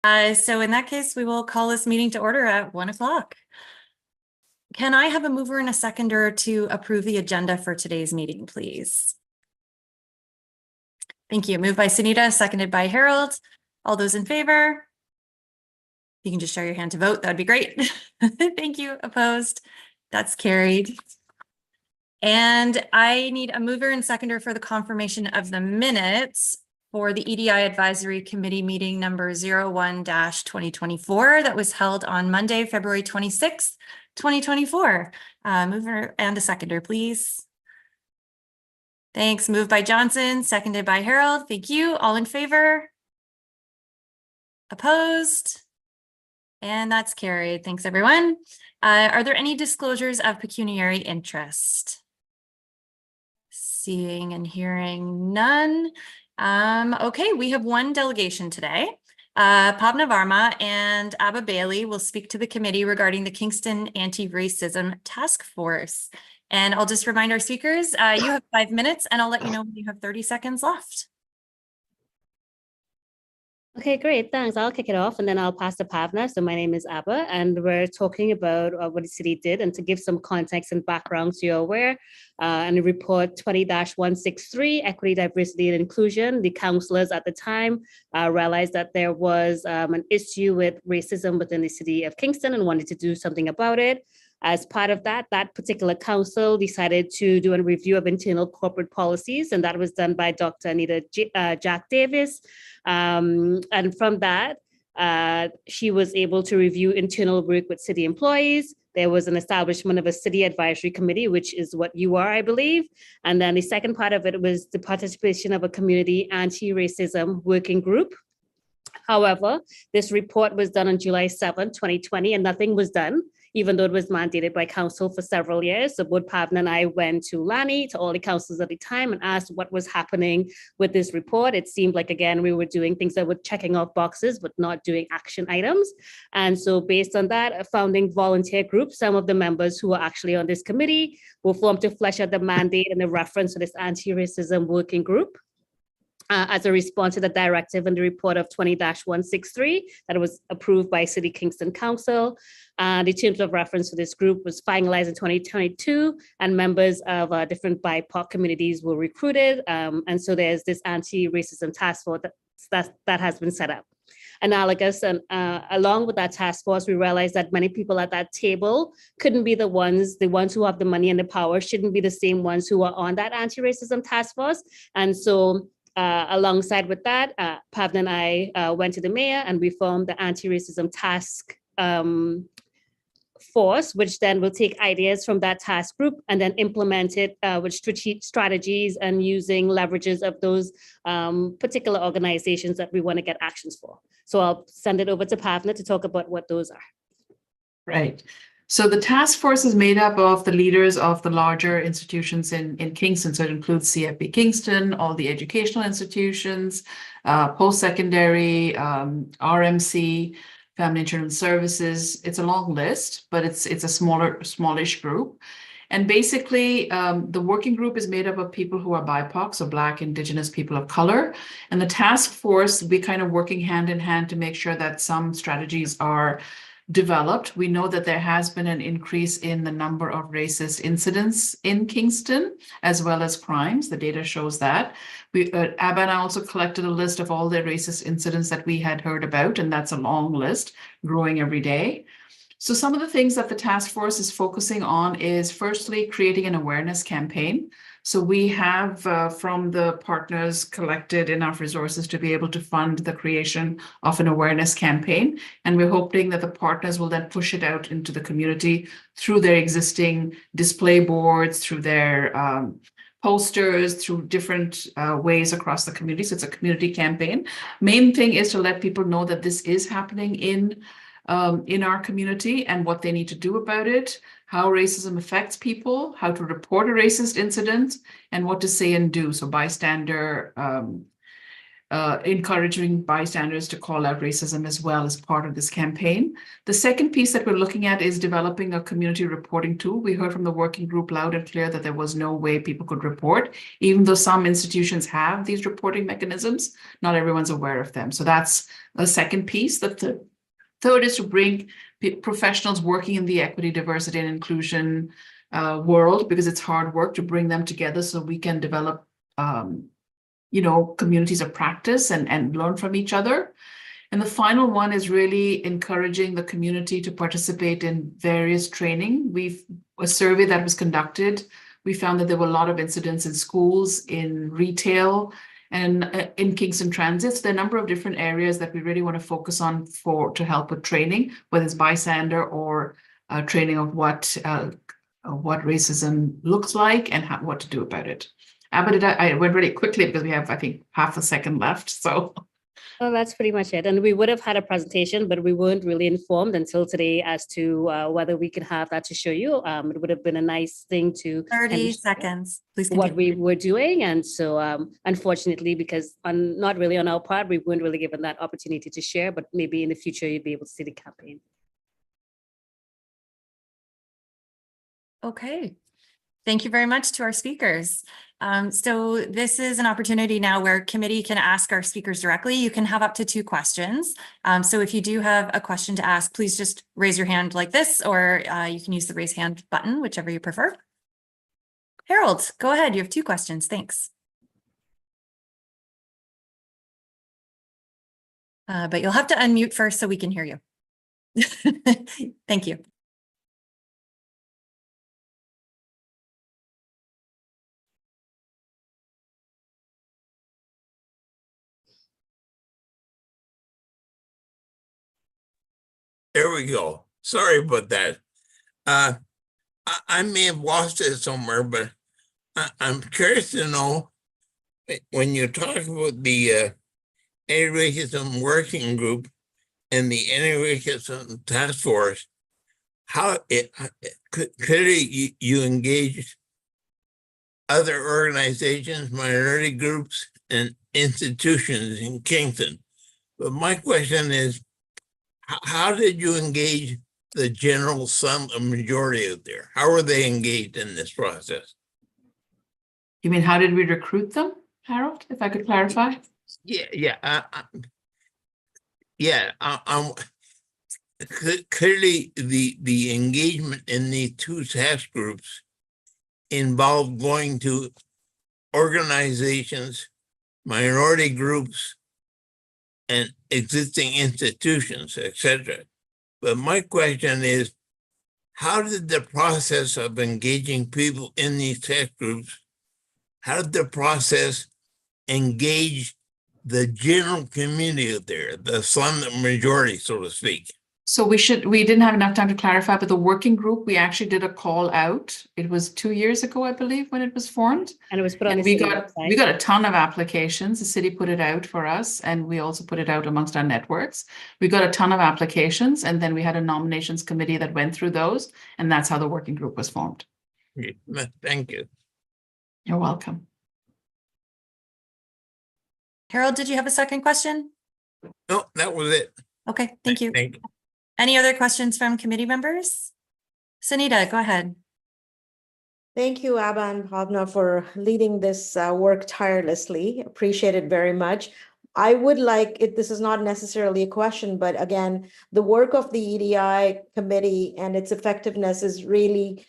So in that case, we will call this meeting to order at 1 o'clock. Can I have a mover and a seconder to approve the agenda for today's meeting, please? Thank you. Moved by Sunita, seconded by Harold. All those in favor? You can just show your hand to vote. That would be great. Thank you. Opposed? That's carried. And I need a mover and seconder for the confirmation of the minutes for the EDI Advisory Committee meeting number 01-2024 that was held on Monday, February 26th, 2024. Mover and a seconder, please. Thanks. Moved by Johnson, seconded by Harold. Thank you. All in favor? Opposed? And that's carried. Thanks, everyone. Are there any disclosures of pecuniary interest? Seeing and hearing none. Okay, we have one delegation today. Pavna Varma and Abba Bailey will speak to the committee regarding the Kingston Anti-Racism Task Force. And I'll just remind our speakers, you have 5 minutes and I'll let you know when you have 30 seconds left. Okay, great. Thanks. I'll kick it off and then I'll pass to Pavna. So my name is Abba and we're talking about what the city did, and to give some context and background so you're aware. And the report 20-163, Equity, Diversity, and Inclusion, the councillors at the time realized that there was an issue with racism within the city of Kingston and wanted to do something about it. As part of that, that particular council decided to do a review of internal corporate policies, and that was done by Dr. Anita Jack Davis. And from that, she was able to review internal work with city employees. There was an establishment of a city advisory committee, which is what you are, I believe. And then the second part of it was the participation of a community anti-racism working group. However, this report was done on July 7, 2020, and nothing was done, even though it was mandated by council for several years. So both Pavna and I went to Lani, to all the councils at the time, and asked what was happening with this report. It seemed like, again, we were doing things that were checking off boxes, but not doing action items. And so based on that, a founding volunteer group, some of the members who were actually on this committee were formed to flesh out the mandate and the reference to this anti-racism working group. As a response to the directive and the report of 20-163 that was approved by City Kingston Council. The terms of reference for this group was finalized in 2022, and members of different BIPOC communities were recruited. And so there's this anti-racism task force that has been set up. Analogous, and along with that task force, we realized that many people at that table couldn't be the ones who have the money and the power shouldn't be the same ones who are on that anti-racism task force. And so alongside with that, Pavna and I went to the mayor and we formed the anti-racism task force, which then will take ideas from that task group and then implement it with strategies and using leverages of those particular organizations that we want to get actions for. So I'll send it over to Pavna to talk about what those are. Right. So the task force is made up of the leaders of the larger institutions in Kingston. So it includes CFB Kingston, all the educational institutions, post-secondary, RMC, Family and Children's Services. It's a long list, but it's a smallish group. And basically, the working group is made up of people who are BIPOC, so Black, Indigenous, people of color. And the task force, we kind of working hand in hand to make sure that some strategies are developed. We know that there has been an increase in the number of racist incidents in Kingston, as well as crimes. The data shows that. Abba and I also collected a list of all the racist incidents that we had heard about, and that's a long list, growing every day. So some of the things that the task force is focusing on is firstly, creating an awareness campaign. So we have from the partners collected enough resources to be able to fund the creation of an awareness campaign. And we're hoping that the partners will then push it out into the community through their existing display boards, through their posters, through different ways across the community. So it's a community campaign. Main thing is to let people know that this is happening in our community and what they need to do about it, how racism affects people, how to report a racist incident, and what to say and do. So bystander encouraging bystanders to call out racism as well as part of this campaign. The second piece that we're looking at is developing a community reporting tool. We heard from the working group loud and clear that there was no way people could report, even though some institutions have these reporting mechanisms, not everyone's aware of them. So that's a second piece. The third is to bring professionals working in the equity, diversity, and inclusion world, because it's hard work to bring them together so we can develop communities of practice and learn from each other. And the final one is really encouraging the community to participate in various training. A survey that was conducted, we found that there were a lot of incidents in schools, in retail, and in Kingston Transit. So there are a number of different areas that we really want to focus on to help with training, whether it's bystander or training of what racism looks like and what to do about it. But I went really quickly because we have, I think, half a second left. So. Well, that's pretty much it. And we would have had a presentation, but we weren't really informed until today as to whether we could have that to show you. It would have been a nice thing to 30 seconds, please. What we were doing. And so unfortunately, because not really on our part, we weren't really given that opportunity to share, but maybe in the future, you'd be able to see the campaign. Okay. Thank you very much to our speakers. So this is an opportunity now where committee can ask our speakers directly. You can have up to 2 questions. So if you do have a question to ask, please just raise your hand like this, or you can use the raise hand button, whichever you prefer. Harold, go ahead. You have 2 questions. Thanks. But you'll have to unmute first so we can hear you. Thank you. There we go. Sorry about that. I may have lost it somewhere, but I'm curious to know, when you talk about the anti-racism working group and the anti-racism task force, how clearly you engage other organizations, minority groups, and institutions in Kingston. But my question is, how did you engage the general majority out there? How are they engaged in this process? You mean, how did we recruit them, Harold, if I could clarify? Clearly the engagement in these 2 task groups involved going to organizations, minority groups, and existing institutions, etc. But my question is, how did the process of engaging people in these task groups, how did the process engage the general community out there, the slum majority, so to speak? So we didn't have enough time to clarify, but the working group, we actually did a call out. It was 2 years ago, I believe, when it was formed. And it was put on the we city got website. a ton of applications. The city put it out for us, and we also put it out amongst our networks. We got a ton of applications, and then we had a nominations committee that went through those, and that's how the working group was formed. Thank you. You're welcome. Harold, did you have a second question? No, that was it. Okay, thank you. Thank you. Any other questions from committee members? Sunita, go ahead. Thank you, Abba and Bhavna, for leading this work tirelessly. Appreciate it very much. I would like it, this is not necessarily a question, but again, the work of the EDI committee and its effectiveness is really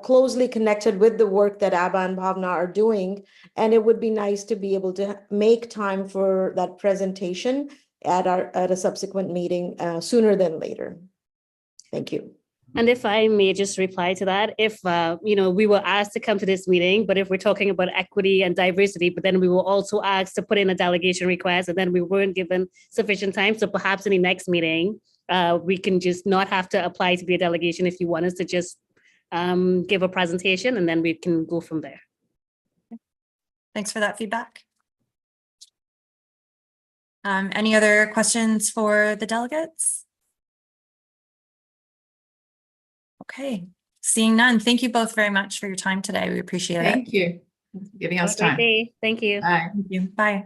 closely connected with the work that Abba and Bhavna are doing. And it would be nice to be able to make time for that presentation at a subsequent meeting sooner than later. Thank you. And if I may just reply to that, if, we were asked to come to this meeting, but if we're talking about equity and diversity, but then we were also asked to put in a delegation request and then we weren't given sufficient time. So perhaps in the next meeting, we can just not have to apply to be a delegation if you want us to just give a presentation and then we can go from there. Thanks for that feedback. Any other questions for the delegates? Okay, seeing none. Thank you both very much for your time today. We appreciate it. Thank you for giving us Have a great time. day. Thank you. Bye. Thank you. Bye.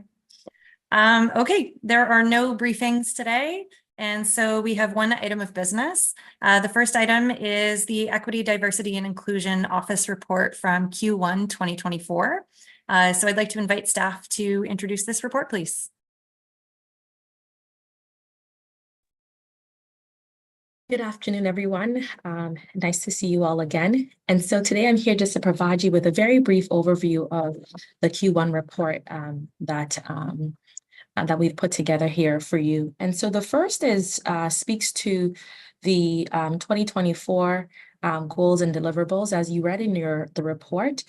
Okay, there are no briefings today. And so we have one item of business. The first item is the Equity, Diversity, and Inclusion Office Report from Q1 2024. So I'd like to invite staff to introduce this report, please. Good afternoon, everyone. Nice to see you all again. And so today I'm here just to provide you with a very brief overview of the Q1 report that we've put together here for you. And so the first is speaks to the 2024 goals and deliverables. As you read in the report,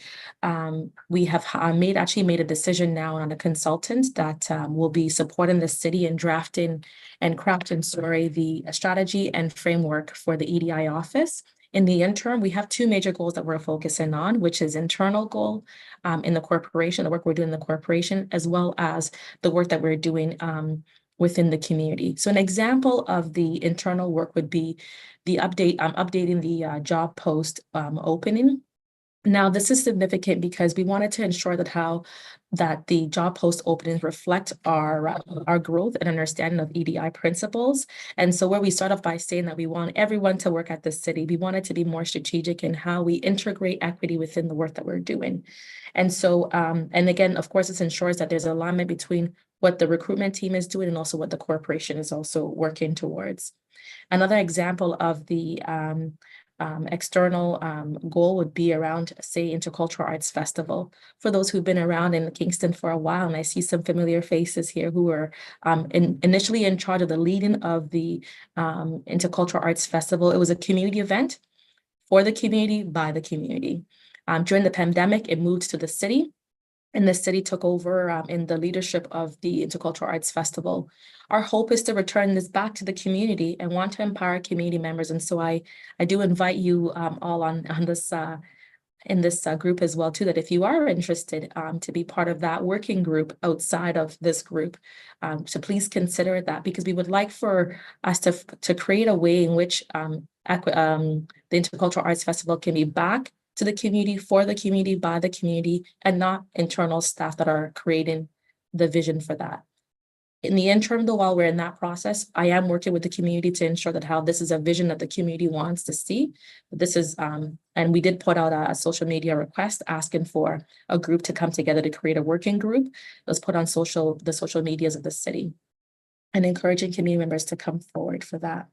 we have actually made a decision now on a consultant that will be supporting the city in drafting and crafting, the strategy and framework for the EDI office. In the interim, we have two major goals that we're focusing on, which is internal goal in the corporation, the work we're doing in the corporation, as well as the work that we're doing within the community. So an example of the internal work would be the updating the job post opening. Now, this is significant because we wanted to ensure that the job post openings reflect our growth and understanding of EDI principles. And so where we start off by saying that we want everyone to work at the city, we wanted to be more strategic in how we integrate equity within the work that we're doing. And so, and again, of course, this ensures that there's alignment between what the recruitment team is doing and also what the corporation is also working towards. Another example of the external goal would be around, say, Intercultural Arts Festival. For those who've been around in Kingston for a while, and I see some familiar faces here who were initially in charge of the leading of the Intercultural Arts Festival. It was a community event for the community, by the community. During the pandemic, it moved to the city, and the city took over in the leadership of the Intercultural Arts Festival. Our hope is to return this back to the community and want to empower community members. And so I do invite you all on this in this group as well too, that if you are interested to be part of that working group outside of this group, so please consider that, because we would like for us to create a way in which the Intercultural Arts Festival can be back to the community, for the community, by the community, and not internal staff that are creating the vision for that. In the interim, though, while we're in that process, I am working with the community to ensure that how this is a vision that the community wants to see. This is, and we did put out a social media request asking for a group to come together to create a working group. Let's put on the social medias of the city and encouraging community members to come forward for that.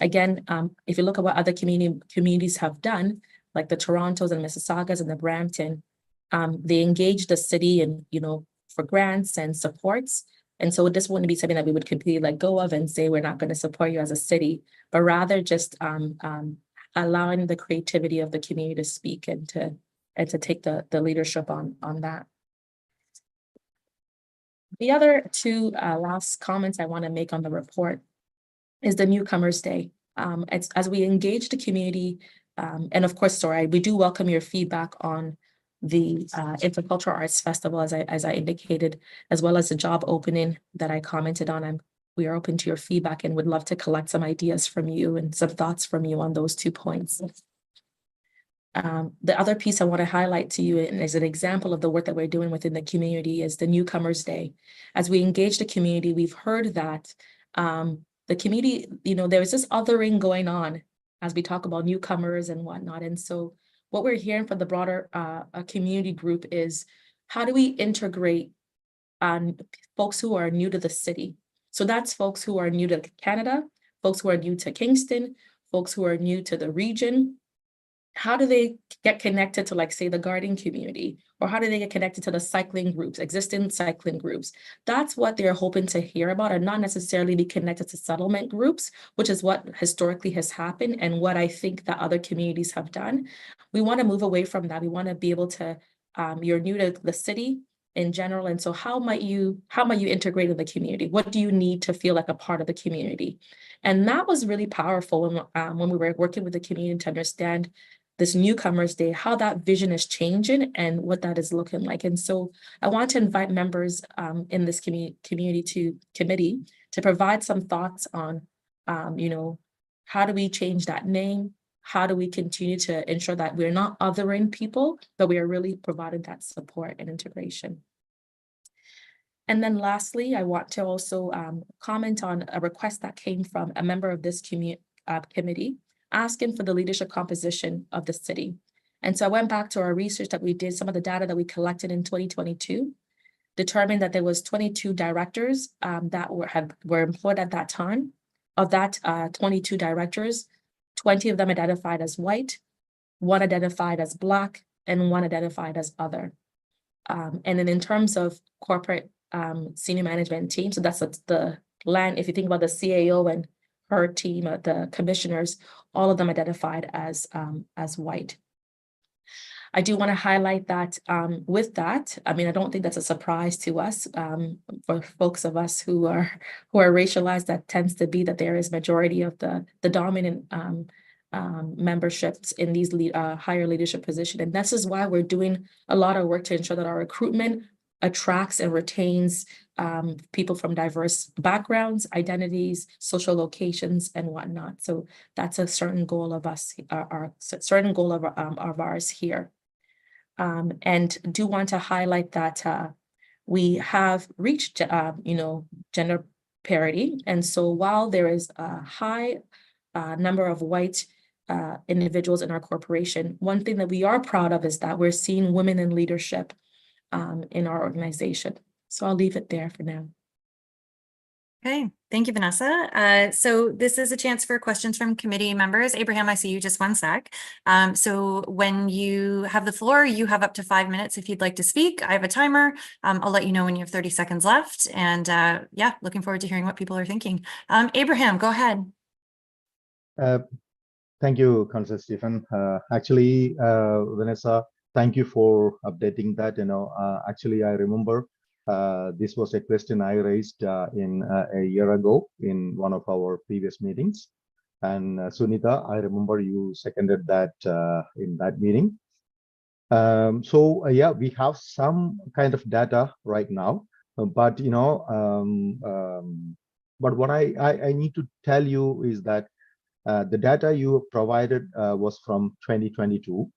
Again, if you look at what other communities have done, like the Torontos and Mississaugas and the Brampton, they engage the city and, for grants and supports. And so this wouldn't be something that we would completely let go of and say, we're not going to support you as a city, but rather just allowing the creativity of the community to speak and to take the leadership on that. The other two last comments I want to make on the report is the Newcomers Day. As we engage the community, and of course, we do welcome your feedback on the Intercultural Arts Festival, as I indicated, as well as the job opening that I commented on. We are open to your feedback and would love to collect some ideas from you and some thoughts from you on those 2 points. The other piece I want to highlight to you, and as an example of the work that we're doing within the community, is the Newcomers Day. As we engage the community, we've heard that the community, there is this othering going on as we talk about newcomers and whatnot. And so what we're hearing from the broader community group is, how do we integrate folks who are new to the city? So that's folks who are new to Canada, folks who are new to Kingston, folks who are new to the region. How do they get connected to, like, say, the gardening community? Or how do they get connected to the cycling groups, existing cycling groups? That's what they're hoping to hear about, and not necessarily be connected to settlement groups, which is what historically has happened and what I think that other communities have done. We want to move away from that. We want to be able to, you're new to the city in general, and so how might you integrate in the community? What do you need to feel like a part of the community? And that was really powerful when we were working with the community to understand this Newcomers Day, how that vision is changing and what that is looking like. And so I want to invite members in this committee to provide some thoughts on, how do we change that name? How do we continue to ensure that we're not othering people, but we are really providing that support and integration? And then lastly, I want to also comment on a request that came from a member of this committee asking for the leadership composition of the city. And so I went back to our research that we did, some of the data that we collected in 2022, determined that there was 22 directors that were employed at that time. Of that 22 directors, 20 of them identified as white, 1 identified as Black, and 1 identified as other. And then in terms of corporate senior management team, so that's the land, if you think about the CAO and her team, the commissioners, all of them identified as white. I do want to highlight that with that, I mean, I don't think that's a surprise to us. For folks of us who are racialized, that tends to be that there is majority of the dominant memberships in these higher leadership position. And this is why we're doing a lot of work to ensure that our recruitment attracts and retains people from diverse backgrounds, identities, social locations, and whatnot. So that's a certain goal of us, our certain goal of ours here. And do want to highlight that we have reached, gender parity. And so while there is a high number of white individuals in our corporation, one thing that we are proud of is that we're seeing women in leadership in our organization. So I'll leave it there for now. Okay, thank you, Vanessa. So this is a chance for questions from committee members. Abraham, I see you, just 1 sec. So when you have the floor, you have up to 5 minutes if you'd like to speak. I have a timer. I'll let you know when you have 30 seconds left. And yeah, looking forward to hearing what people are thinking. Abraham, go ahead. Thank you, Councillor Stephen. Actually, Vanessa, thank you for updating that. Actually, I remember this was a question I raised a year ago in one of our previous meetings. And Sunita, I remember you seconded that in that meeting. Yeah, we have some kind of data right now, but but what I need to tell you is that the data you provided was from 2022.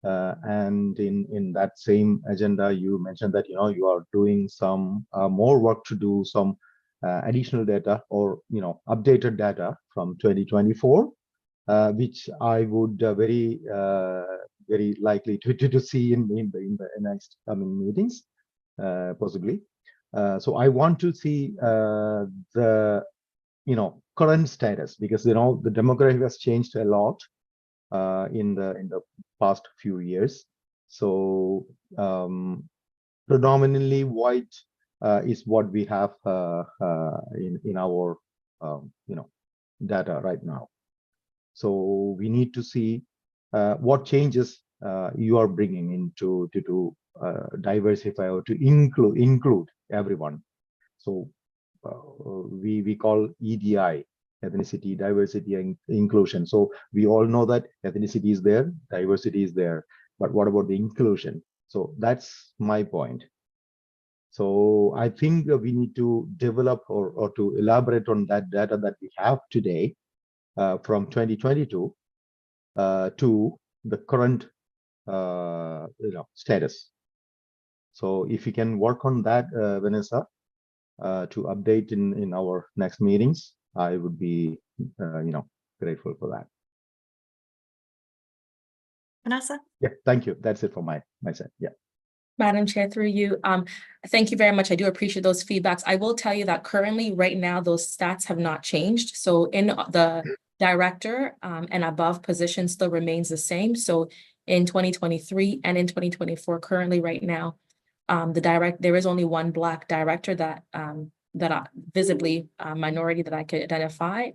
And in that same agenda, you mentioned that you are doing some more work to do some additional data or updated data from 2024, which I would very likely to see in the next coming meetings, possibly. So I want to see the current status, because the demographic has changed a lot in the past few years. So predominantly white is what we have in our data right now. So we need to see what changes you are bringing into to diversify or to include everyone. So we call EDI, ethnicity, diversity, and inclusion. So we all know that ethnicity is there, diversity is there, but what about the inclusion? So that's my point. So I think we need to develop or to elaborate on that data that we have today from 2022 to the current status. So if you can work on that, Vanessa, to update in our next meetings, I would be, grateful for that. Vanessa? Yeah, thank you. That's it for my side. Yeah. Madam Chair, through you, thank you very much. I do appreciate those feedbacks. I will tell you that currently, right now, those stats have not changed. So in the director and above position still remains the same. So in 2023 and in 2024, currently right now, there is only one Black director that visibly minority that I could identify.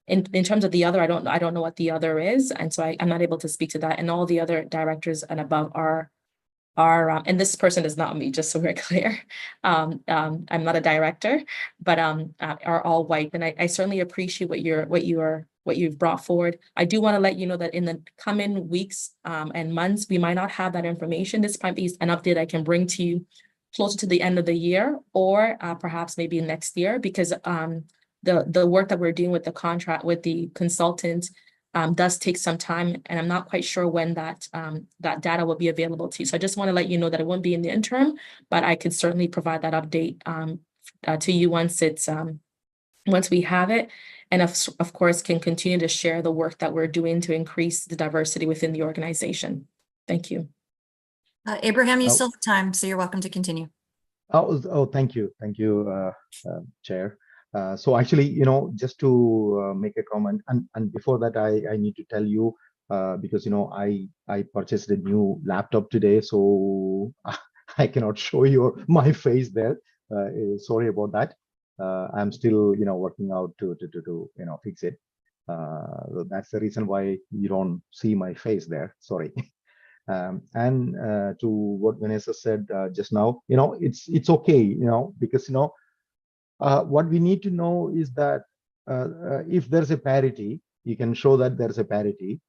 In terms of the other, I don't know what the other is, and so I'm not able to speak to that. And all the other directors and above are and this person is not me, just so we're clear. I'm not a director, but are all white. And I certainly appreciate what you've brought forward. I do want to let you know that in the coming weeks and months, we might not have that information. This might be an update I can bring to you closer to the end of the year, or perhaps maybe next year, because the work that we're doing with the contract with the consultant does take some time, and I'm not quite sure when that data will be available to you. So I just want to let you know that it won't be in the interim, but I could certainly provide that update to you once we have it, and of course can continue to share the work that we're doing to increase the diversity within the organization. Thank you. Abraham, you Oh. still have time, so you're welcome to continue. Thank you, Chair. So actually, just to make a comment, and before that, I need to tell you, because I purchased a new laptop today, so I cannot show you my face there. Sorry about that. I'm still working out to fix it. That's the reason why you don't see my face there. Sorry. And to what Vanessa said just now, it's okay, because what we need to know is that if there's a parity, you can show that there's a parity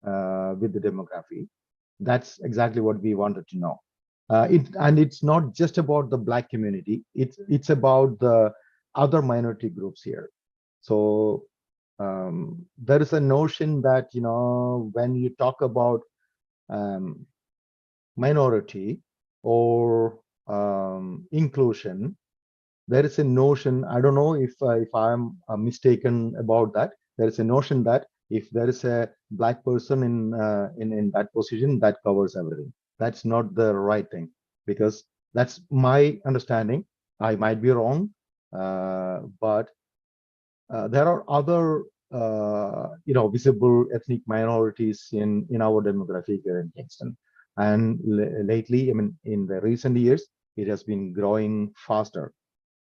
with the demography. That's exactly what we wanted to know. And it's not just about the Black community. It's about the other minority groups here. So there is a notion that when you talk about minority or inclusion, there is a notion, I don't know if I'm mistaken about that, there is a notion that if there is a Black person in that position, that covers everything. That's not the right thing, because that's my understanding. I might be wrong, but there are other visible ethnic minorities in our demographic here in Kingston. And lately, I mean, in the recent years, it has been growing faster,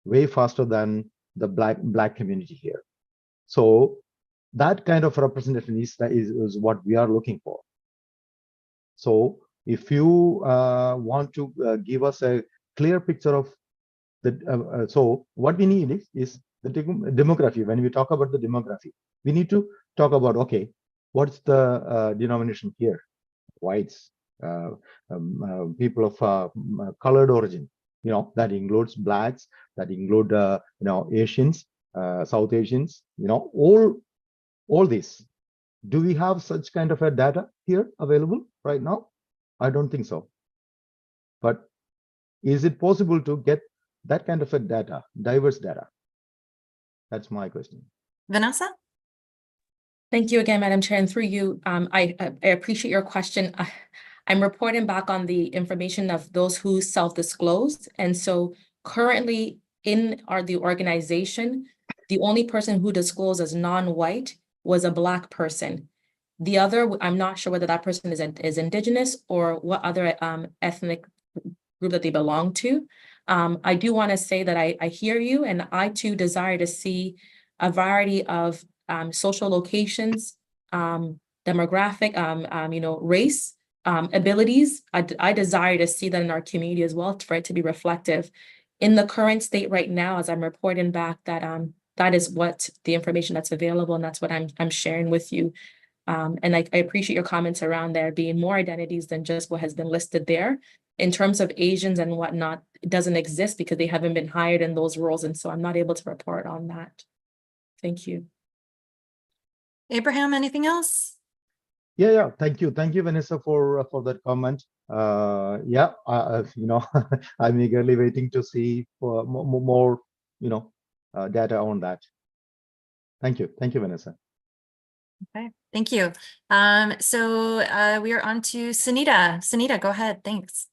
way faster than the black community here. So that kind of representation is what we are looking for. So if you want to give us a clear picture of the, so what we need is the demography. When we talk about the demography, we need to talk about, okay, what's the denomination here? Whites, people of colored origin, that includes Blacks, that include, Asians, South Asians, all this. Do we have such kind of a data here available right now? I don't think so. But is it possible to get that kind of a data, diverse data? That's my question. Vanessa? Thank you again, Madam Chair, and through you, I appreciate your question. I'm reporting back on the information of those who self-disclosed, and so currently in the organization, the only person who disclosed as non-white was a Black person. The other, I'm not sure whether that person is Indigenous or what other ethnic group that they belong to. I do want to say that I hear you, and I too desire to see a variety of social locations, demographic, race, abilities. I desire to see that in our community as well, for it to be reflective. In the current state right now, as I'm reporting back, that is what the information that's available, and that's what I'm sharing with you. And I appreciate your comments around there being more identities than just what has been listed there. In terms of Asians and whatnot, it doesn't exist because they haven't been hired in those roles, and so I'm not able to report on that. Thank you. Abraham, anything else? Yeah. Thank you, Vanessa, for that comment. Yeah, I'm eagerly waiting to see for more, data on that. Thank you, Vanessa. Okay, thank you. So we are on to Sunita. Sunita, go ahead. Thanks.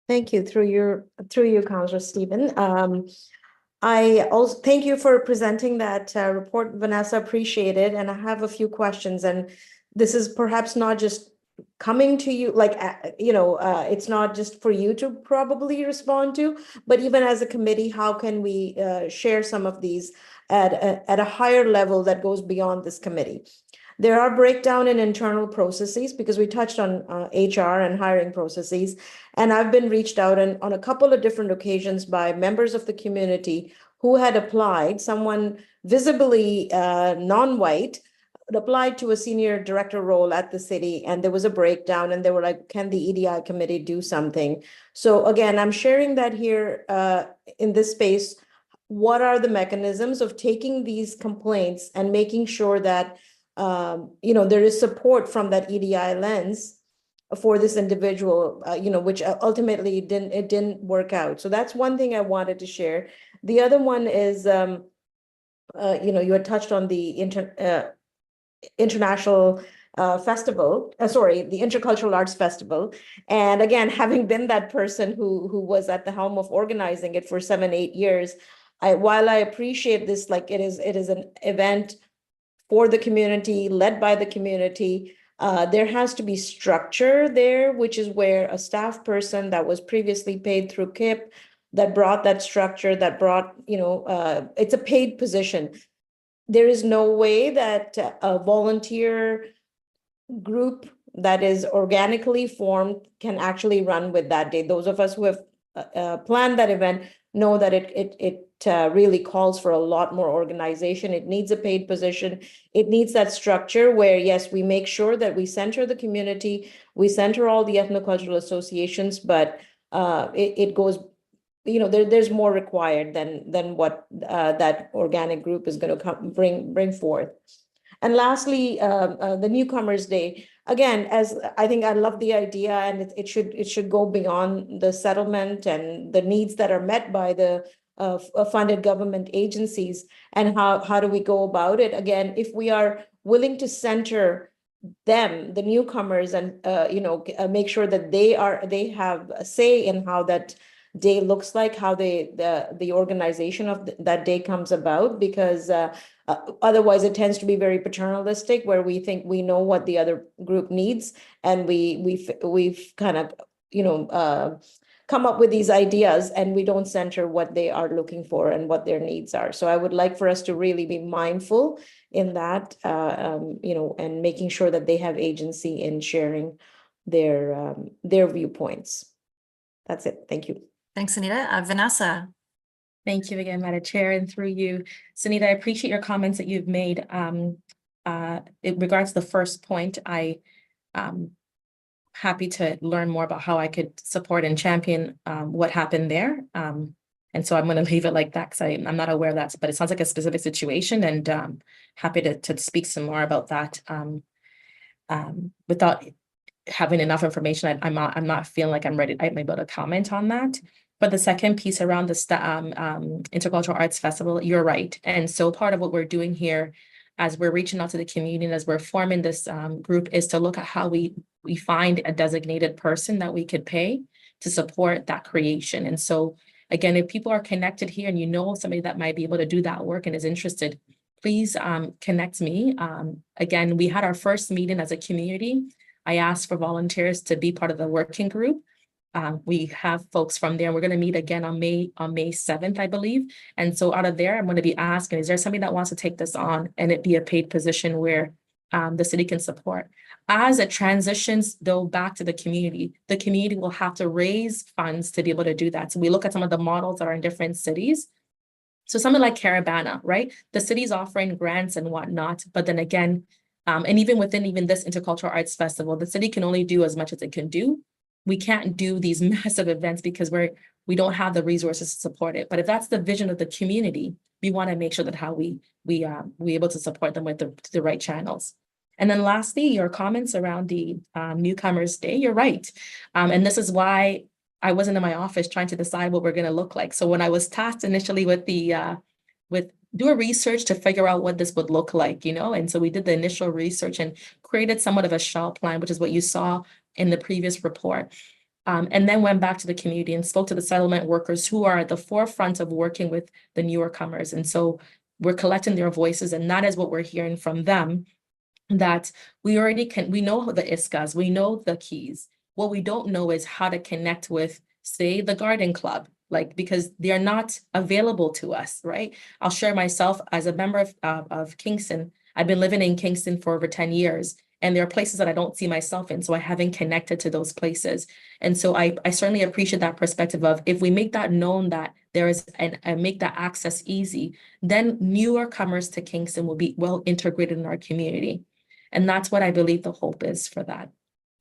Thank you. Through you, Councillor Stephen. I also thank you for presenting that report, Vanessa. Appreciate it. And I have a few questions. And this is perhaps not just coming to you, like, it's not just for you to probably respond to, but even as a committee, how can we share some of these at a higher level that goes beyond this committee? There are breakdown in internal processes, because we touched on HR and hiring processes, and I've been reached out on a couple of different occasions by members of the community who had applied, someone visibly non-white, applied to a senior director role at the city, and there was a breakdown, and they were like, can the EDI committee do something? So again, I'm sharing that here in this space. What are the mechanisms of taking these complaints and making sure that there is support from that EDI lens for this individual, which ultimately it didn't work out. So that's one thing I wanted to share. The other one is, you had touched on the international festival, the Intercultural Arts Festival. And again, having been that person who was at the helm of organizing it for 7-8 years, while I appreciate this, like it is an event for the community, led by the community, there has to be structure there, which is where a staff person that was previously paid through KIP, that brought that structure, that brought, it's a paid position. There is no way that a volunteer group that is organically formed can actually run with that day. Those of us who have planned that event know that it really calls for a lot more organization. It needs a paid position. It needs that structure where, yes, we make sure that we center the community, we center all the ethnocultural associations, but it goes, there's more required than what that organic group is going to bring forth. And lastly, the Newcomers Day. Again, as I think I love the idea, and it should go beyond the settlement and the needs that are met by the funded government agencies. And how do we go about it? Again, if we are willing to center them, the newcomers, and make sure that they have a say in how that day looks like, how the organization of that day comes about, because otherwise it tends to be very paternalistic, where we think we know what the other group needs, and we've kind of come up with these ideas, and we don't center what they are looking for and what their needs are. So I would like for us to really be mindful in that, and making sure that they have agency in sharing their viewpoints. That's it. Thank you. Thanks, Sunita. Vanessa. Thank you again, Madam Chair, and through you, Sunita, I appreciate your comments that you've made. In regards to the first point, I happy to learn more about how I could support and champion what happened there. And so I'm going to leave it like that, because I'm not aware of that, but it sounds like a specific situation, and happy to speak some more about that. Without having enough information, I'm not feeling like I'm able to comment on that. But the second piece around the Intercultural Arts Festival, you're right. And so part of what we're doing here, as we're reaching out to the community and as we're forming this group, is to look at how we find a designated person that we could pay to support that creation. And so again, if people are connected here and you know somebody that might be able to do that work and is interested, please connect me. Again, we had our first meeting as a community. I asked for volunteers to be part of the working group. We have folks from there. We're going to meet again on May 7th, I believe. And so out of there, I'm going to be asking, is there somebody that wants to take this on and it be a paid position where the city can support? As it transitions though back to the community will have to raise funds to be able to do that. So we look at some of the models that are in different cities. So something like Caravana, right? The city's offering grants and whatnot, but then again, and even within this Intercultural Arts Festival, the city can only do as much as it can do. We can't do these massive events because we don't have the resources to support it. But if that's the vision of the community, we want to make sure that how we able to support them with the right channels. And then lastly, your comments around the Newcomers Day, you're right. And this is why I wasn't in my office trying to decide what we're going to look like. So when I was tasked initially with do a research to figure out what this would look like, and so we did the initial research and created somewhat of a shell plan, which is what you saw in the previous report. And then went back to the community and spoke to the settlement workers who are at the forefront of working with the newcomers. And so we're collecting their voices, and that is what we're hearing from them, that we know the ISCAs, we know the keys. What we don't know is how to connect with, say, the garden club, because they're not available to us, right? I'll share myself as a member of Kingston. I've been living in Kingston for over 10 years. And there are places that I don't see myself in, so I haven't connected to those places. And so I certainly appreciate that perspective of, if we make that known, that there is, and make that access easy, then newer comers to Kingston will be well integrated in our community. And that's what I believe the hope is for that.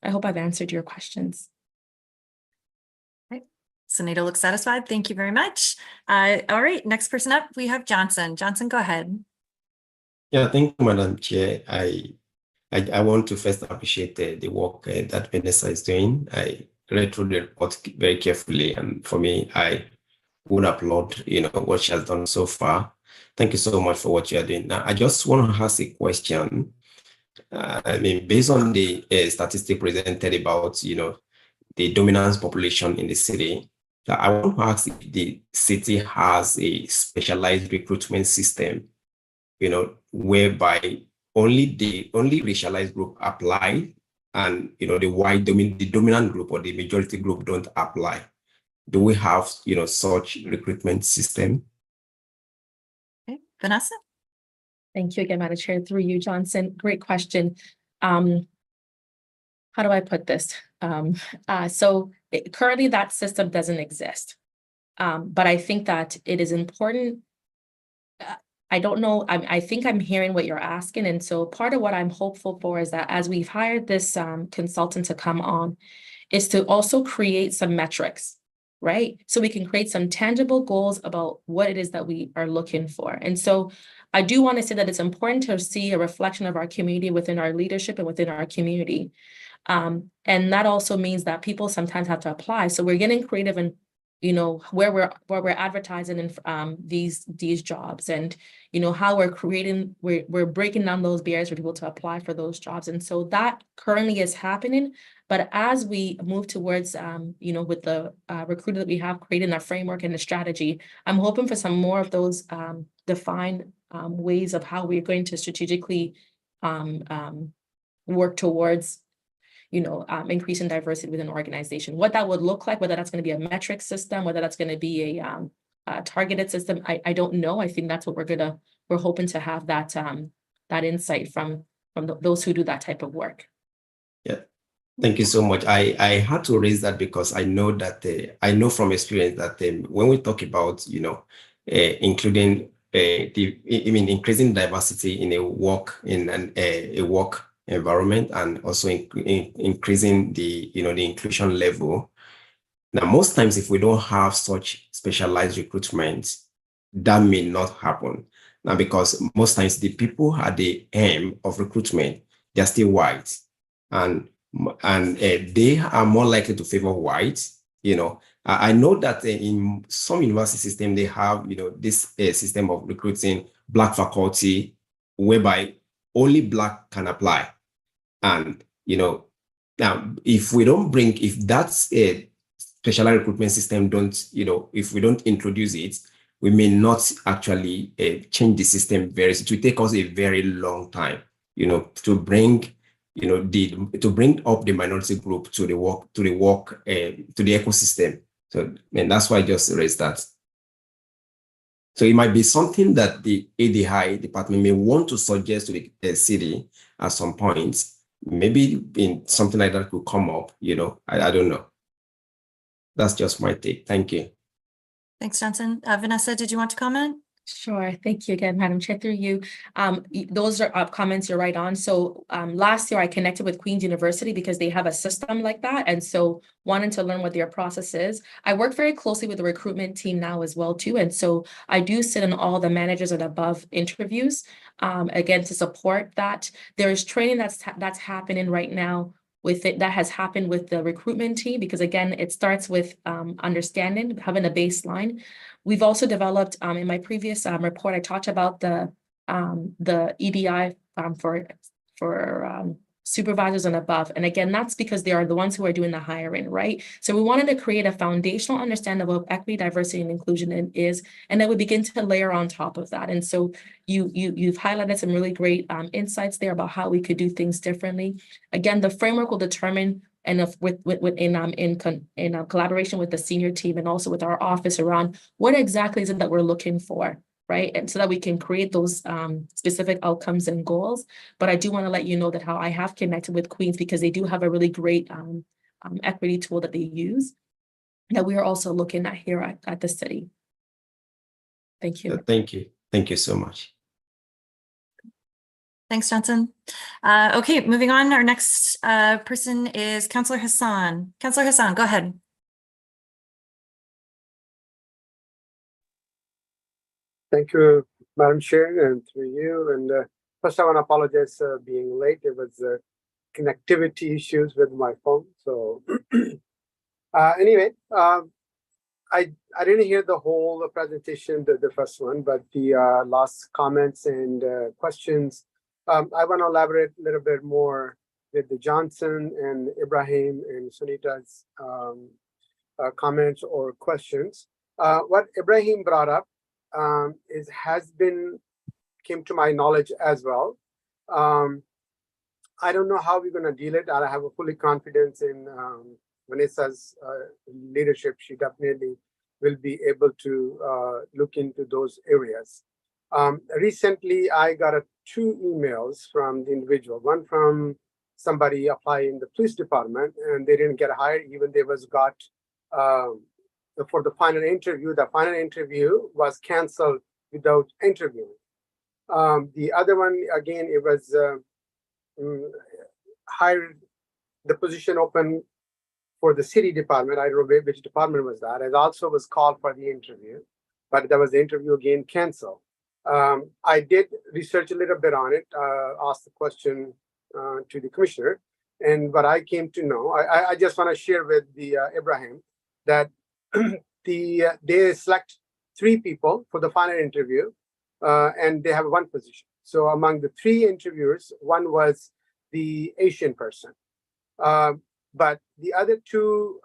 I hope I've answered your questions. Okay. Sunita looks satisfied. Thank you very much. All right, next person up, we have Johnson. Johnson, go ahead. Yeah, thank you, Madam Chair. I want to first appreciate the work that Vanessa is doing. I read through the report very carefully, and for me, I would applaud, what she has done so far. Thank you so much for what you are doing. Now, I just want to ask a question. Based on the statistic presented about, the dominant population in the city, I want to ask if the city has a specialized recruitment system, whereby only racialized group apply, and the dominant group or the majority group don't apply. Do we have such recruitment system? Okay, Vanessa? Thank you again, Madam Chair, through you, Johnson. Great question. How do I put this? Currently that system doesn't exist. But I think that it is important. I don't know, I think I'm hearing what you're asking. And so part of what I'm hopeful for is that as we've hired this consultant to come on, is to also create some metrics, right? So we can create some tangible goals about what it is that we are looking for. And so I do want to say that it's important to see a reflection of our community within our leadership and within our community. And that also means that people sometimes have to apply. So we're getting creative and where we're advertising in these jobs, and how we're breaking down those barriers for people to apply for those jobs. And so that currently is happening. But as we move towards with the recruiter that we have created, our framework and the strategy, I'm hoping for some more of those defined ways of how we're going to strategically work towards increasing diversity within an organization. What that would look like, whether that's going to be a metric system, whether that's going to be a targeted system, I don't know. I think that's what we're hoping to have that insight from those who do that type of work. Yeah, thank you so much. I had to raise that because I know that I know from experience that when we talk about including increasing diversity in a work environment, and also increasing the the inclusion level. Now, most times, if we don't have such specialized recruitment, that may not happen. Now, because most times the people at the aim of recruitment, they're still white, and they are more likely to favor white. I know that in some university system they have this system of recruiting Black faculty, whereby only Black can apply. And now if that's a specialized recruitment system, if we don't introduce it, we may not actually change the system it will take us a very long time to bring to bring up the minority group to the ecosystem. So, and that's why I just raised that. So it might be something that the ADI department may want to suggest to the city at some point. Maybe in something like that could come up, I don't know. That's just my take. Thank you. Thanks, Johnson. Vanessa, did you want to comment? Sure. Thank you again, Madam Chair, through you. Those are comments you're right on. So last year I connected with Queen's University because they have a system like that. And so wanting to learn what their process is. I work very closely with the recruitment team now as well too. And so I do sit in all the managers and above interviews, again, to support that. There is training that's happening right now with it, that has happened with the recruitment team, because again, it starts with understanding, having a baseline. We've also developed, in my previous report, I talked about the EDI for supervisors and above. And again, that's because they are the ones who are doing the hiring, right? So we wanted to create a foundational understanding of what equity, diversity, and inclusion is, and then we begin to layer on top of that. And so you've highlighted some really great insights there about how we could do things differently. Again, the framework will determine, and in collaboration with the senior team and also with our office, around what exactly is it that we're looking for, right? And so that we can create those specific outcomes and goals. But I do want to let you know that how I have connected with Queens, because they do have a really great equity tool that they use that we are also looking at here at the city. Thank you. Thank you. Thank you so much. Thanks, Johnson. Okay, moving on. Our next person is Councillor Hassan. Councillor Hassan, go ahead. Thank you, Madam Chair, and through you. And First, I want to apologize for being late. It was connectivity issues with my phone. So anyway, I didn't hear the whole presentation, the first one, but the last comments and questions. I want to elaborate a little bit more with the Johnson and Ibrahim and Sunita's comments or questions. What Ibrahim brought up came to my knowledge as well. I don't know how we're going to deal it. I have a fully confidence in Vanessa's leadership. She definitely will be able to look into those areas. Recently, I got 2 emails from the individual. One from somebody applying in the police department, and they didn't get hired, even they got for the final interview. The final interview was canceled without interviewing. The other one, again, it was hired, the position open for the city department. I don't know which department was that. It also was called for the interview, but there was the interview again canceled. I did research a little bit on it, asked the question to the commissioner, and what I came to know, I just want to share with the Ibrahim that they select 3 people for the final interview, and they have 1 position. So among the 3 interviewers, 1 was the Asian person. But the other 2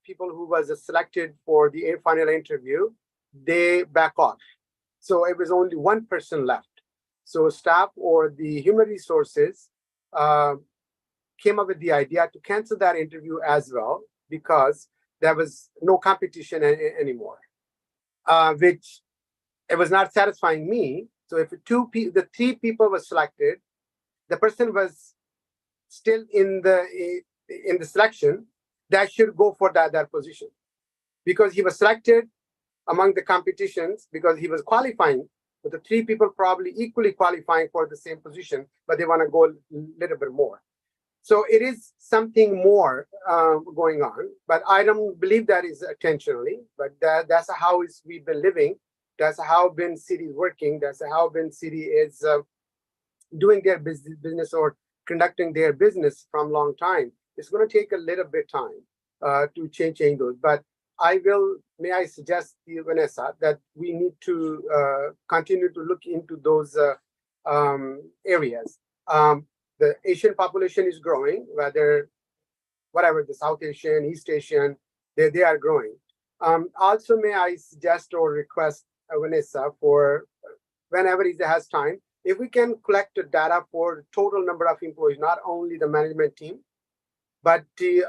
people who was selected for the final interview, they back off. So it was only 1 person left. So staff or the human resources came up with the idea to cancel that interview as well, because there was no competition anymore, which it was not satisfying me. So if the 3 people were selected, the person was still in the selection, that should go for that position, because he was selected among the competitions because he was qualifying, but the 3 people probably equally qualifying for the same position, but they want to go a little bit more. So it is something more going on, but I don't believe that is intentionally, but that's how we've been living. That's how Bin City is working. That's how Bin City is doing their business or conducting their business from a long time. It's going to take a little bit time to change those. But may I suggest to you, Vanessa, that we need to continue to look into those areas. The Asian population is growing, whatever the South Asian, East Asian, they are growing. Also, may I suggest or request Vanessa, for whenever he has time, if we can collect the data for the total number of employees, not only the management team, but the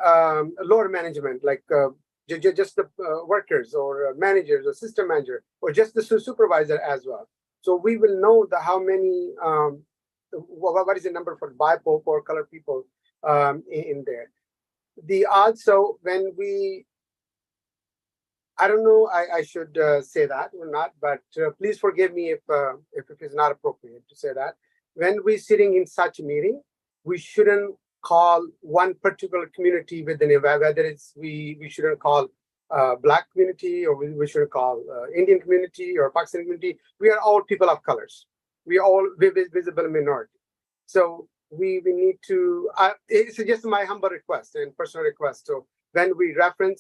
lower management, like just the workers or managers or system manager, or just the supervisor as well. So we will know how many, what is the number for BIPOC or colored people in there. Also, when I don't know, I should say that or not, but please forgive me if it is not appropriate to say that. When we're sitting in such a meeting, we shouldn't call one particular community within it, whether it's we shouldn't call Black community, or we shouldn't call Indian community or Pakistani community. We are all people of colors. We are all visible minority. So we need to, it's just my humble request and personal request. So when we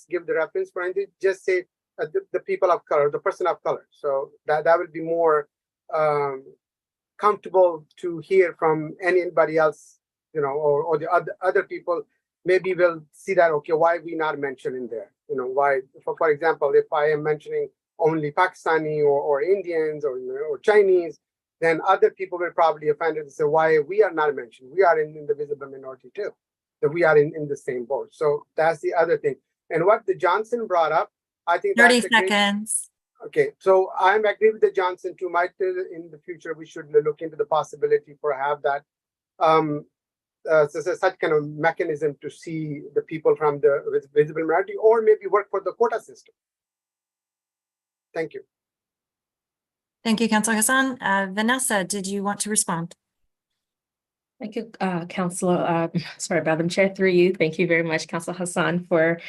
give the reference for anything, just say the people of color, the person of color. So that will be more comfortable to hear from anybody else, or the other people. Maybe we'll see that, okay, why we not mentioned in there? Why, for example, if I am mentioning only Pakistani or Indians or Chinese, then other people will probably offended and say, why we are not mentioned? We are in the visible minority too. That we are in the same boat. So that's the other thing. And what the Johnson brought up, I think 30 seconds. Okay, so I'm agree with the Johnson too. Might in the future we should look into the possibility for have that such kind of mechanism to see the people from the visible minority, or maybe work for the quota system. Thank you. Thank you, Councillor Hassan. Vanessa, did you want to respond? Thank you, Councillor, sorry, Madam Chair, through you. Thank you very much, Councillor Hassan, for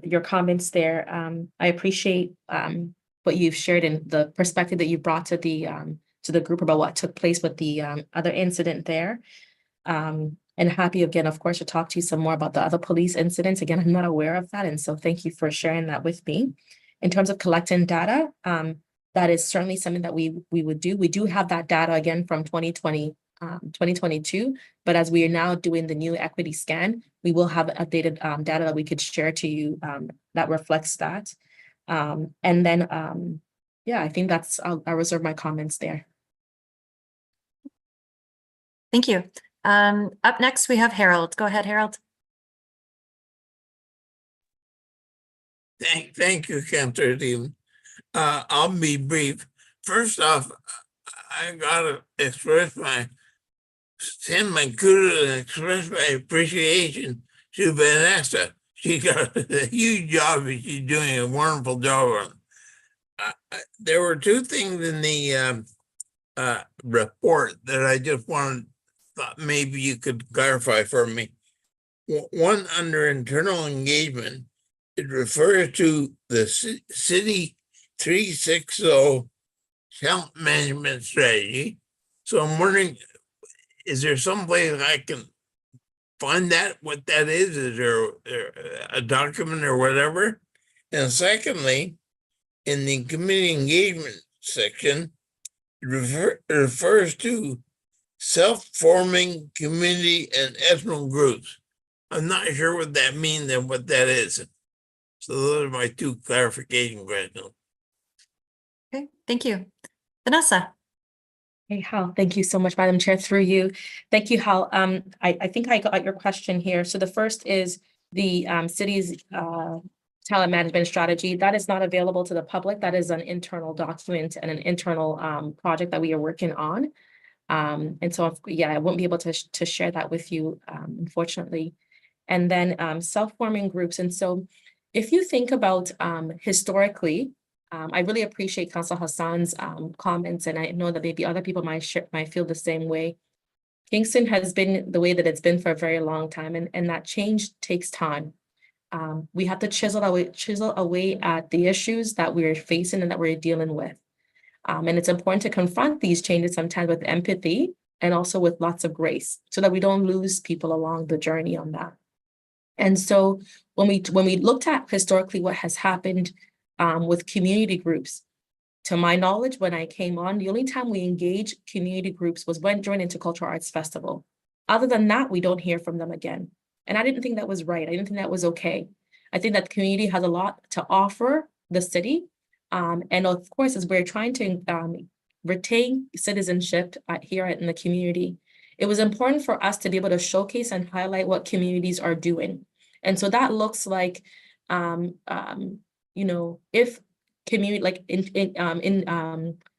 your comments there. I appreciate what you've shared and the perspective that you brought to the to the group about what took place with the other incident there. And happy again, of course, to talk to you some more about the other police incidents. Again, I'm not aware of that. And so thank you for sharing that with me. In terms of collecting data, that is certainly something that we would do. We do have that data again from 2022, but as we are now doing the new equity scan, we will have updated data that we could share to you that reflects that. And then, yeah, I think that's, I'll reserve my comments there. Thank you. Up next, we have Harold. Go ahead, Harold. Thank you, Councillor Stephen. I'll be brief. First off, I gotta send my kudos and express my appreciation to Vanessa. She got a huge job and she's doing a wonderful job. There were two things in the report that I just thought maybe you could clarify for me. One, under internal engagement, it refers to the City 360 health management strategy. So I'm wondering, is there some way I can find that, what that is? Is there a document or whatever? And secondly, in the community engagement section, it refers to self-forming community and ethnic groups. I'm not sure what that means and what that is. So those are my two clarification questions. Okay, thank you. Vanessa. Hey, Hal, thank you so much, Madam Chair, through you. Thank you, Hal. I think I got your question here. So the first is the city's talent management strategy. That is not available to the public. That is an internal document and an internal project that we are working on. And so, yeah, I won't be able to share that with you, unfortunately. And then self-forming groups. And so if you think about historically, I really appreciate Councillor Hassan's comments, and I know that maybe other people might feel the same way. Kingston has been the way that it's been for a very long time, and that change takes time. We have to chisel away at the issues that we're facing and that we're dealing with. And it's important to confront these changes sometimes with empathy and also with lots of grace so that we don't lose people along the journey on that. And so when we looked at historically what has happened with community groups, to my knowledge, when I came on, the only time we engaged community groups was when during Intercultural Arts Festival. Other than that, we don't hear from them again. And I didn't think that was right. I didn't think that was okay. I think that the community has a lot to offer the city. And of course, as we're trying to retain citizenship here in the community, it was important for us to be able to showcase and highlight what communities are doing. And so that looks like, you know, if community, like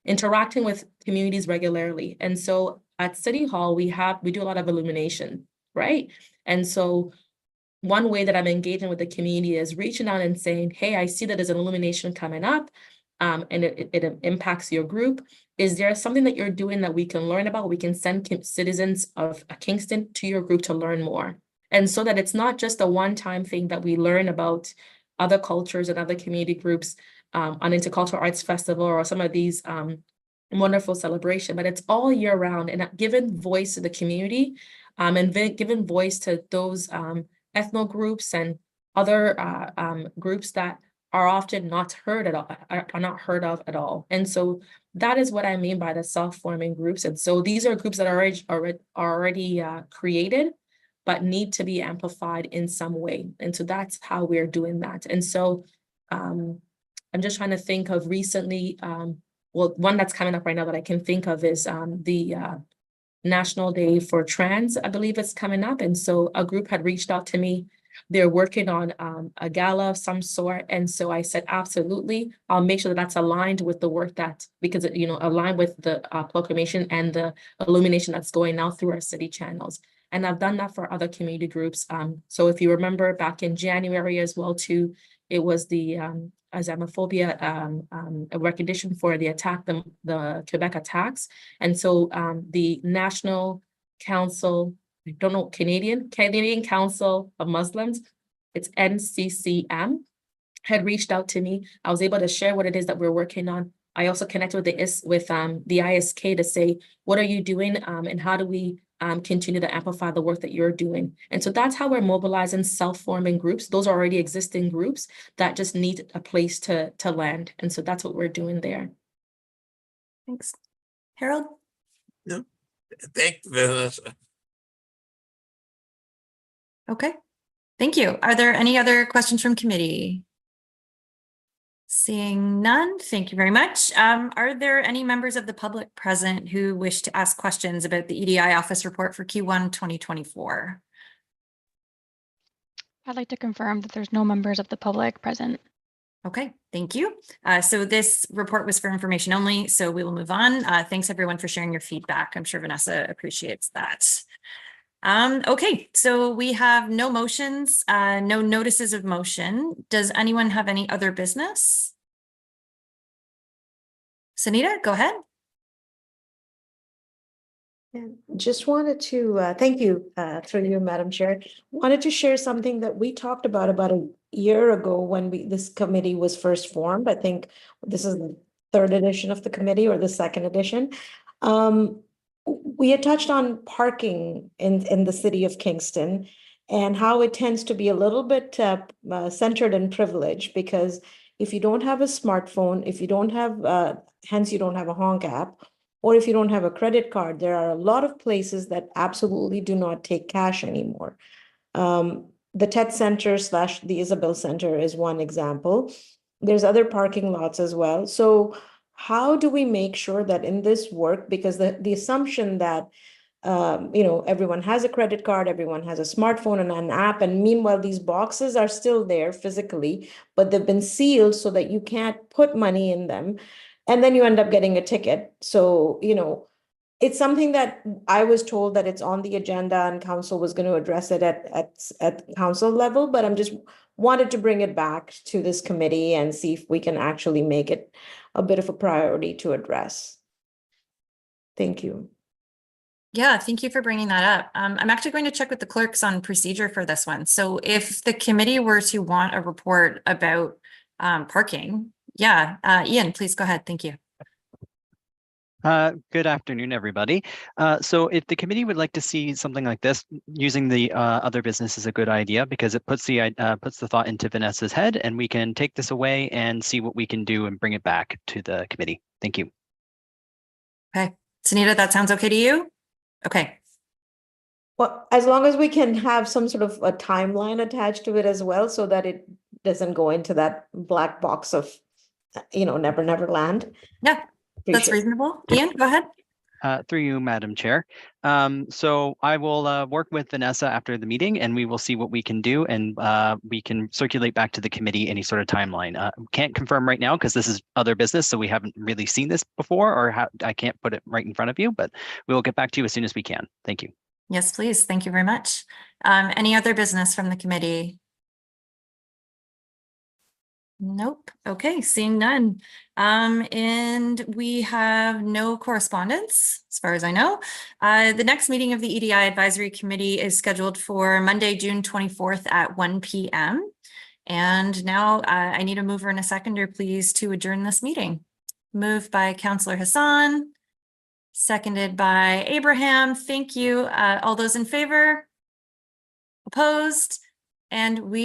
interacting with communities regularly. And so at City Hall, we do a lot of illumination, right? And so one way that I'm engaging with the community is reaching out and saying, hey, I see that there's an illumination coming up and it impacts your group. Is there something that you're doing that we can learn about? We can send citizens of Kingston to your group to learn more. And so that it's not just a one-time thing that we learn about other cultures and other community groups on Intercultural Arts Festival or some of these wonderful celebration, but it's all year round, and giving voice to the community and giving voice to those ethno groups and other groups that are often not heard of at all. And so that is what I mean by the self-forming groups. And so these are groups that are already created, but need to be amplified in some way. And so that's how we're doing that. And so I'm just trying to think of recently, well, one that's coming up right now that I can think of is the National Day for Trans, I believe it's coming up. And so a group had reached out to me. They're working on a gala of some sort. And so I said, absolutely, I'll make sure that that's aligned with the work that, because, you know, aligned with the proclamation and the illumination that's going out through our city channels. And I've done that for other community groups. So if you remember back in January as well too, it was the Islamophobia a recognition for the attack, the Quebec attacks. And so the National Council, I don't know, Canadian Council of Muslims, it's NCCM, had reached out to me. I was able to share what it is that we're working on. I also connected with the ISK to say, what are you doing, and how do we continue to amplify the work that you're doing? And so that's how we're mobilizing self-forming groups. Those are already existing groups that just need a place to land. And so that's what we're doing there. Thanks. Harold? Thank you, Vanessa. Okay, thank you. Are there any other questions from committee? Seeing none, thank you very much. Are there any members of the public present who wish to ask questions about the EDI office report for Q1 2024? I'd like to confirm that there's no members of the public present. Okay, thank you. So this report was for information only, so we will move on. Thanks everyone for sharing your feedback. I'm sure Vanessa appreciates that. Okay, so we have no motions, no notices of motion. Does anyone have any other business? Sunita, go ahead. And just wanted to thank you through you, Madam Chair. Wanted to share something that we talked about a year ago when this committee was first formed. I think this is the third edition of the committee or the second edition. We had touched on parking in the city of Kingston and how it tends to be a little bit centered in privilege, because if you don't have a smartphone, if you don't have, hence you don't have a honk app, or if you don't have a credit card, there are a lot of places that absolutely do not take cash anymore. The TED Center / the Isabel Center is one example. There's other parking lots as well. So how do we make sure that in this work, because the assumption that everyone has a credit card, everyone has a smartphone and an app, and meanwhile these boxes are still there physically, but they've been sealed so that you can't put money in them, and then you end up getting a ticket. So it's something that I was told that it's on the agenda and council was going to address it at council level, but I'm just wanted to bring it back to this committee and see if we can actually make it a bit of a priority to address. Thank you. Yeah, thank you for bringing that up. I'm actually going to check with the clerks on procedure for this one. So if the committee were to want a report about parking, yeah, Ian, please go ahead. Thank you. Good afternoon, everybody. So if the committee would like to see something like this, using the other business is a good idea, because it puts the thought into Vanessa's head, and we can take this away and see what we can do and bring it back to the committee. Thank you. Okay, Sunita, that sounds okay to you? Okay. Well, as long as we can have some sort of a timeline attached to it as well, so that it doesn't go into that black box of, never, never land. Yeah. That's reasonable. Ian, go ahead. Through you, Madam Chair. So I will work with Vanessa after the meeting, and we will see what we can do, and we can circulate back to the committee any sort of timeline. Can't confirm right now because this is other business, so we haven't really seen this before, or I can't put it right in front of you, but we will get back to you as soon as we can. Thank you. Yes, please. Thank you very much. Any other business from the committee? Nope. Okay, seeing none. And we have no correspondence, as far as I know. The next meeting of the EDI Advisory Committee is scheduled for Monday, June 24th at 1 p.m. And now I need a mover and a seconder, please, to adjourn this meeting. Moved by Councillor Hassan, seconded by Abraham. Thank you. All those in favor? Opposed? And we